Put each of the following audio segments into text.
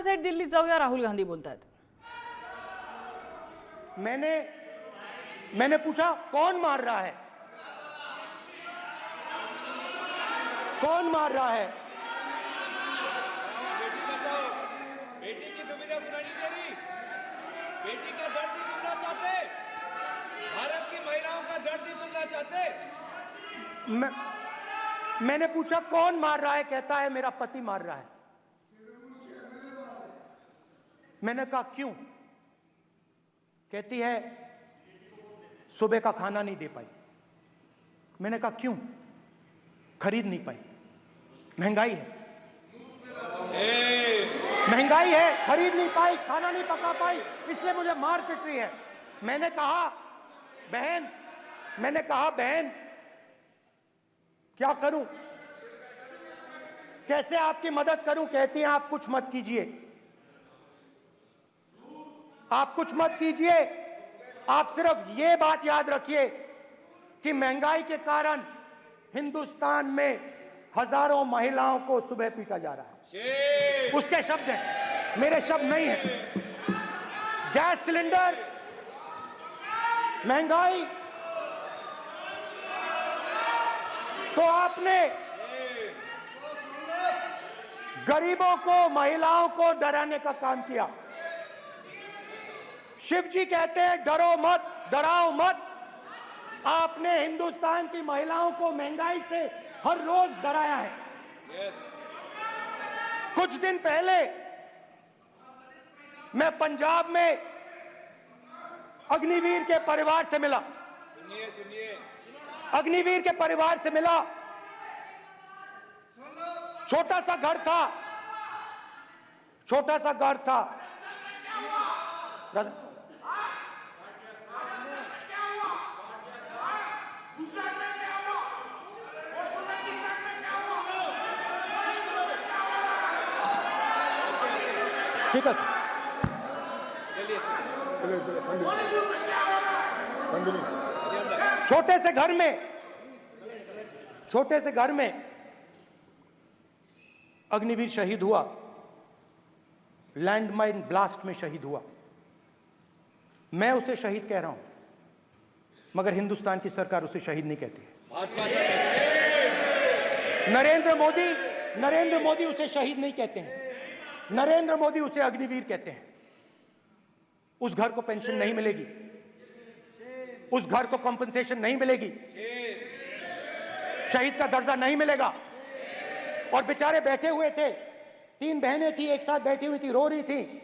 थेट दिल्लीत जाऊया, राहुल गांधी बोलतात. मैंने पूछा कौन मार रहा है, कौन मार रहा है? बेटी बचाओ, बेटी की दुविधा सुनाई नहीं दे रही, बेटी का दर्द नहीं सुनना चाहते, भारत की महिलाओं का दर्द नहीं सुनना चाहते. मैंने पूछा कौन मार रहा है, कहता है मेरा पति मार रहा है. मैंने कहा क्यों? कहती है सुबह का खाना नहीं दे पाई. मैंने कहा क्यों? खरीद नहीं पाई. महंगाई है, महंगाई है, खरीद नहीं पाई, खाना नहीं पका पाई, इसलिए मुझे मार पिट रही है. मैंने कहा बहन क्या करूं, कैसे आपकी मदद करूं? कहती हैं आप कुछ मत कीजिए, आप कुछ मत कीजिए, आप सिर्फ ये बात याद रखिए कि महंगाई के कारण हिंदुस्तान में हजारों महिलाओं को सुबह पीटा जा रहा है. उसके शब्द हैं, मेरे शब्द नहीं हैं. गैस सिलेंडर, महंगाई, तो आपने गरीबों को, महिलाओं को डराने का काम किया. शिव जी कहते हैं डरो मत, डराओ मत. आपने हिंदुस्तान की महिलाओं को महंगाई से हर रोज डराया है. कुछ दिन पहले मैं पंजाब में अग्निवीर के परिवार से मिला. सुनिए, अग्निवीर के परिवार से मिला. छोटा सा घर था, छोटा सा घर था. ठीक है छोटे से घर में अग्निवीर शहीद हुआ, लैंडमाइन ब्लास्ट में शहीद हुआ. मैं उसे शहीद कह रहा हूं, मगर हिंदुस्तान की सरकार उसे शहीद नहीं कहती है. नरेंद्र मोदी उसे शहीद नहीं कहते हैं. नरेंद्र मोदी उसे अग्निवीर कहते हैं. उस घर को पेंशन नहीं मिलेगी, उस घर को कॉम्पनसेशन नहीं मिलेगी, शहीद का दर्जा नहीं मिलेगा. और बेचारे बैठे हुए थे, 3 बहनें थी, एक साथ बैठी हुई थी, रो रही थी.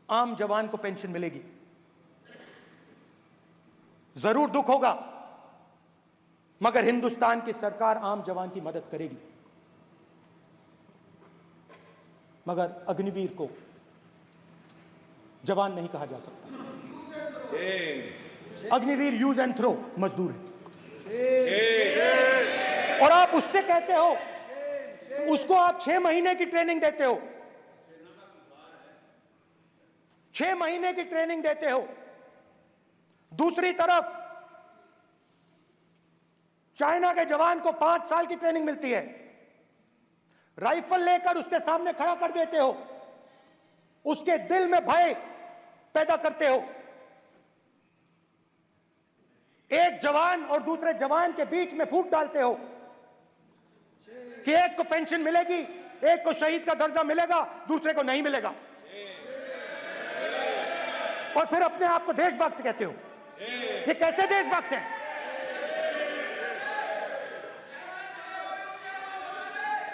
आम जवान को पेंशन मिलेगी, जरूर दुख होगा, मगर हिंदुस्तान की सरकार आम जवान की मदद करेगी. मगर अग्निवीर को जवान नहीं कहा जा सकता. अग्निवीर यूज एंड थ्रो मजदूर है. और आप उससे कहते हो, उसको आप 6 महीने की ट्रेनिंग देते हो, 6 महीने की ट्रेनिंग देते हो. दूसरी तरफ चाइना के जवान को 5 साल की ट्रेनिंग मिलती है. राइफल लेकर उसके सामने खड़ा कर देते हो, उसके दिल में भय पैदा करते हो. एक जवान और दूसरे जवान के बीच में फूट डालते हो कि एक को पेंशन मिलेगी, एक को शहीद का दर्जा मिलेगा, दूसरे को नहीं मिलेगा. और फिर अपने आप को देशभक्त कहते हो. ये कैसे देशभक्त हैं?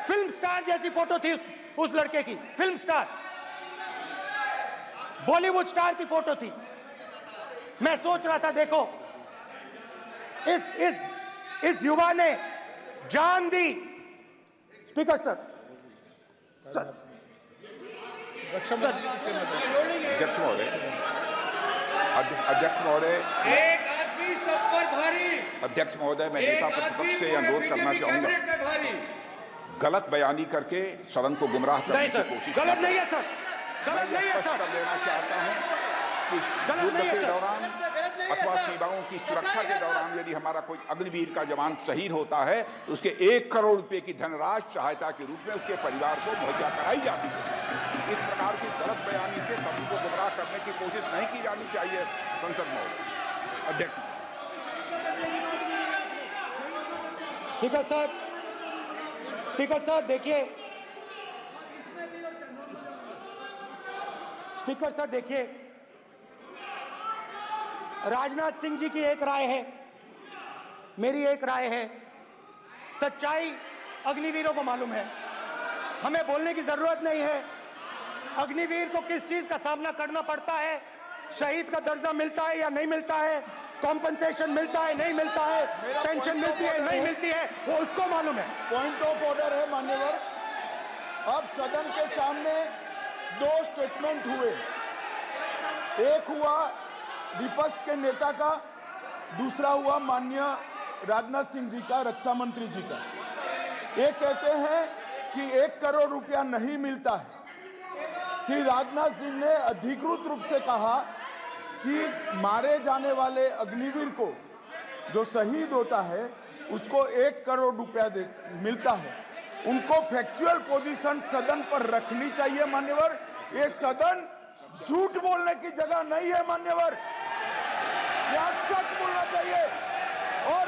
फिल्म स्टार जैसी फोटो थी उस लड़के की, फिल्म स्टार, बॉलीवुड स्टार की फोटो थी. मैं सोच रहा था देखो, इस युवा ने जान दी. स्पीकर सर, अध्यक्ष महोदय, एक आदमी सब पर भारी. अध्यक्ष महोदय, मैं नेता प्रतिपक्ष से अनुरोध करना चाहूंगा, गलत बयानी करके सदन को गुमराह करने की कोशिश. गलत नहीं है सर, गलत नहीं है सर. लेना चाहता हूं गलत युद्ध नहीं है के सर। दौरान अथवा सीमाओं की सुरक्षा के दौरान यदि हमारा कोई अग्निवीर का जवान शहीद होता है तो उसके 1 करोड़ रुपए की धनराशि सहायता के रूप में उसके परिवार को मुहैया कराई जाती है। इस प्रकार की गलत बयानी से सभी को गुमराह करने की कोशिश नहीं की जानी चाहिए। संसद में अध्यक्ष स्पीकर सर देखिए, स्पीकर सर देखिए, राजनाथ सिंह जी की एक राय है, मेरी एक राय है। सच्चाई अग्निवीरों को मालूम है, हमें बोलने की जरूरत नहीं है। अग्निवीर को किस चीज का सामना करना पड़ता है, शहीद का दर्जा मिलता है या नहीं मिलता है, कॉम्पनसेशन मिलता है नहीं मिलता है, पेंशन मिलती है नहीं मिलती है, वो उसको मालूम है। पॉइंट ऑफ ऑर्डर है मान्यवर। अब सदन के सामने 2 स्टेटमेंट हुए, एक हुआ विपक्ष के नेता का, दूसरा हुआ माननीय राजनाथ सिंह जी का, रक्षा मंत्री जी का। ये कहते हैं कि 1 करोड़ रुपया नहीं मिलता है। श्री राजनाथ सिंह ने अधिकृत रूप से कहा कि मारे जाने वाले अग्निवीर को जो शहीद होता है उसको 1 करोड़ रुपया मिलता है। उनको फैक्चुअल पोजीशन सदन पर रखनी चाहिए मान्यवर। ये सदन झूठ बोलने की जगह नहीं है मान्यवर, यह सच बोलना चाहिए। और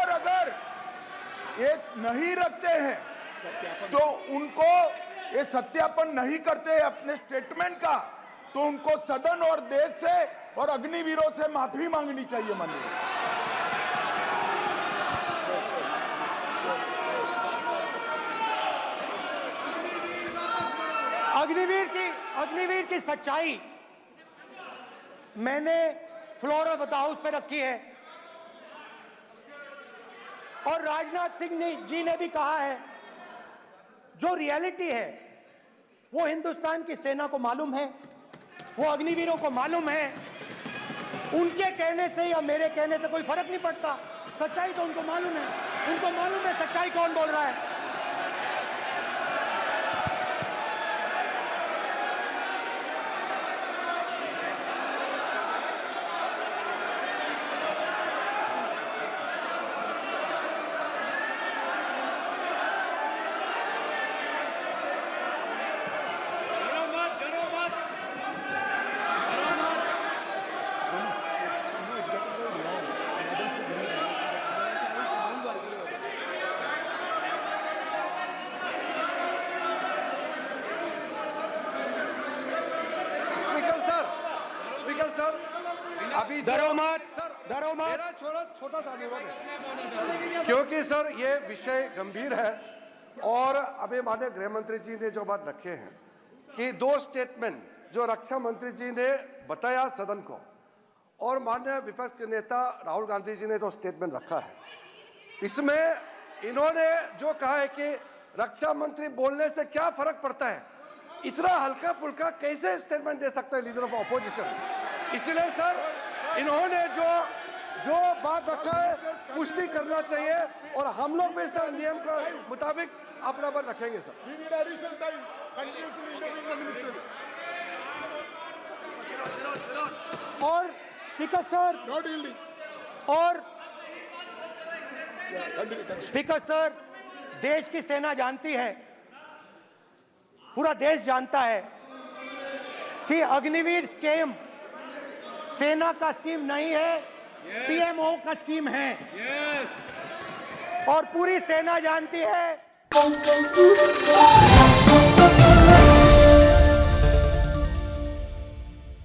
अगर ये नहीं रखते हैं तो उनको ये सत्यापन नहीं करते अपने स्टेटमेंट का, तो उनको सदन और देश से और अग्निवीरों से माफी मांगनी चाहिए माननीय। अग्निवीर की सच्चाई मैंने फ्लोर ऑफ द हाउस पे रखी है, और राजनाथ सिंह जी ने भी कहा है जो रियलिटी है वो हिंदुस्तान की सेना को मालूम है, वो अग्निवीरों को मालूम है। उनके कहने से या मेरे कहने से कोई फर्क नहीं पड़ता, सच्चाई तो उनको मालूम है। उनको मालूम है सच्चाई कौन बोल रहा है। अभी डरो मत, डरो मत। मेरा छोटा सा अनुरोध है, क्योंकि सर ये विषय गंभीर है और अभी माननीय गृह मंत्री जी ने जो बात रखे हैं कि 2 स्टेटमेंट जो रक्षा मंत्री जी ने बताया सदन को और माननीय विपक्ष के नेता राहुल गांधी जी ने जो स्टेटमेंट रखा है, इसमें इन्होंने जो कहा है कि रक्षा मंत्री बोलने से क्या फर्क पड़ता है, इतना हल्का फुल्का कैसे स्टेटमेंट दे सकता है लीडर ऑफ अपोजिशन। इसलिए सर इन्होंने जो बात रखा है पुष्टि करना चाहिए और हम लोग भी सर नियम के मुताबिक अपना बात रखेंगे सर। और स्पीकर सर स्पीकर सर, देश की सेना जानती है, पूरा देश जानता है कि अग्निवीर स्कीम सेना का स्कीम नहीं है, पीएमओ का स्कीम है। और पूरी सेना जानती है